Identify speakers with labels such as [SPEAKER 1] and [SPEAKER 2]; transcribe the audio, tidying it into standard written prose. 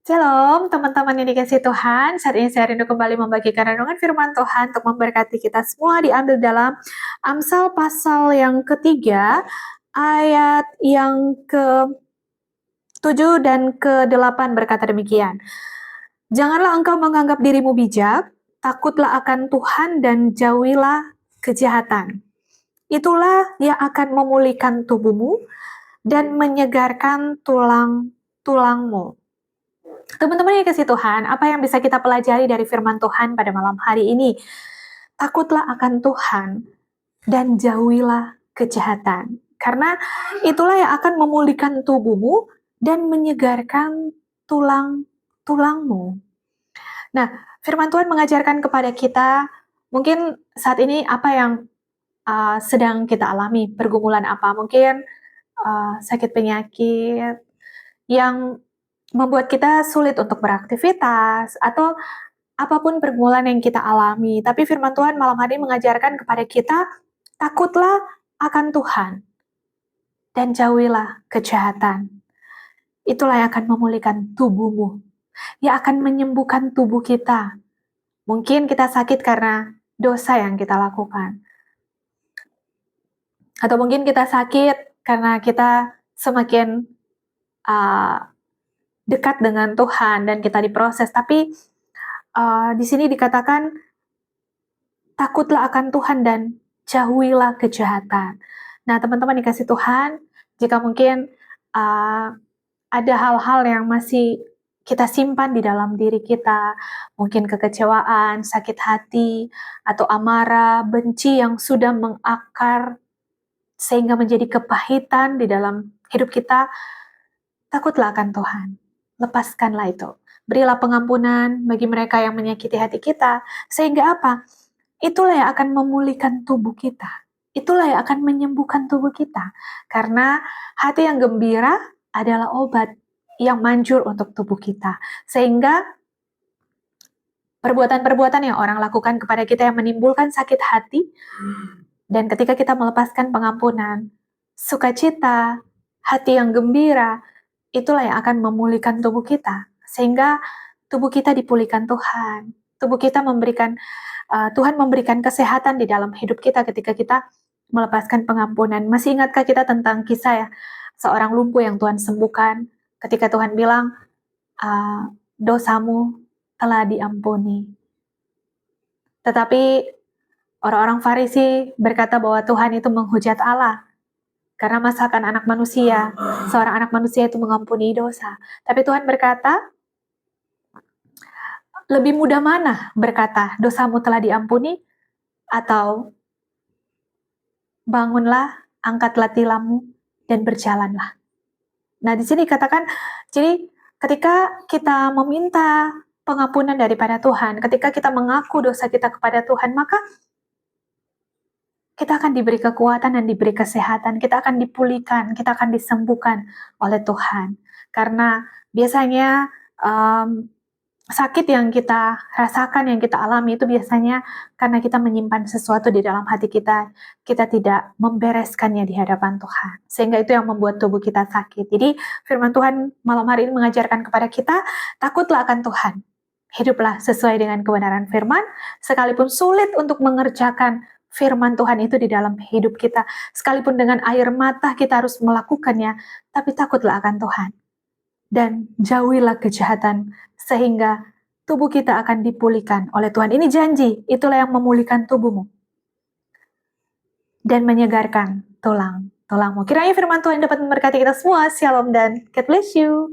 [SPEAKER 1] Shalom teman-teman yang dikasih Tuhan, saat ini saya rindu kembali membagikan renungan firman Tuhan untuk memberkati kita semua, diambil dalam Amsal pasal yang ketiga, ayat yang ke-7 dan ke-8 berkata demikian. Janganlah engkau menganggap dirimu bijak, takutlah akan Tuhan dan jauhilah kejahatan. Itulah yang akan memulihkan tubuhmu dan menyegarkan tulang-tulangmu. Teman-teman yang kasih Tuhan, apa yang bisa kita pelajari dari firman Tuhan pada malam hari ini? Takutlah akan Tuhan dan jauhilah kejahatan. Karena itulah yang akan memulihkan tubuhmu dan menyegarkan tulang-tulangmu. Nah, firman Tuhan mengajarkan kepada kita, mungkin saat ini apa yang sedang kita alami, pergumulan apa? Mungkin sakit penyakit yang membuat kita sulit untuk beraktivitas, atau apapun pergumulan yang kita alami. Tapi firman Tuhan malam hari mengajarkan kepada kita, takutlah akan Tuhan dan jauhilah kejahatan. Itulah yang akan memulihkan tubuhmu, yang akan menyembuhkan tubuh kita. Mungkin kita sakit karena dosa yang kita lakukan. Atau mungkin kita sakit karena kita semakin dekat dengan Tuhan dan kita diproses. Tapi di sini dikatakan, takutlah akan Tuhan dan jauhilah kejahatan. Nah, teman-teman dikasih Tuhan, jika mungkin ada hal-hal yang masih kita simpan di dalam diri kita, mungkin kekecewaan, sakit hati, atau amarah, benci yang sudah mengakar sehingga menjadi kepahitan di dalam hidup kita, takutlah akan Tuhan. Lepaskanlah itu. Berilah pengampunan bagi mereka yang menyakiti hati kita, sehingga apa? Itulah yang akan memulihkan tubuh kita. Itulah yang akan menyembuhkan tubuh kita. Karena hati yang gembira adalah obat yang manjur untuk tubuh kita. Sehingga perbuatan-perbuatan yang orang lakukan kepada kita yang menimbulkan sakit hati, dan ketika kita melepaskan pengampunan, sukacita, hati yang gembira, itulah yang akan memulihkan tubuh kita. Sehingga tubuh kita dipulihkan Tuhan. Tubuh kita Tuhan memberikan kesehatan di dalam hidup kita ketika kita melepaskan pengampunan. Masih ingatkah kita tentang kisah ya, seorang lumpuh yang Tuhan sembuhkan ketika Tuhan bilang, dosamu telah diampuni. Tetapi orang-orang Farisi berkata bahwa Tuhan itu menghujat Allah, karena masakan anak manusia, seorang anak manusia itu mengampuni dosa. Tapi Tuhan berkata, lebih mudah mana berkata, dosamu telah diampuni, atau bangunlah, angkatlah tilammu, dan berjalanlah. Nah, di sini katakan, jadi ketika kita meminta pengampunan daripada Tuhan, ketika kita mengaku dosa kita kepada Tuhan, maka kita akan diberi kekuatan dan diberi kesehatan, kita akan dipulihkan, kita akan disembuhkan oleh Tuhan. Karena biasanya sakit yang kita rasakan, yang kita alami itu biasanya karena kita menyimpan sesuatu di dalam hati kita, kita tidak membereskannya di hadapan Tuhan. Sehingga itu yang membuat tubuh kita sakit. Jadi firman Tuhan malam hari ini mengajarkan kepada kita, takutlah akan Tuhan. Hiduplah sesuai dengan kebenaran firman, sekalipun sulit untuk mengerjakan firman Tuhan itu di dalam hidup kita. Sekalipun dengan air mata kita harus melakukannya, tapi takutlah akan Tuhan. Dan jauhilah kejahatan, sehingga tubuh kita akan dipulihkan oleh Tuhan. Ini janji, itulah yang memulihkan tubuhmu. Dan menyegarkan tulangmu. Kiranya firman Tuhan dapat memberkati kita semua. Shalom dan God bless you.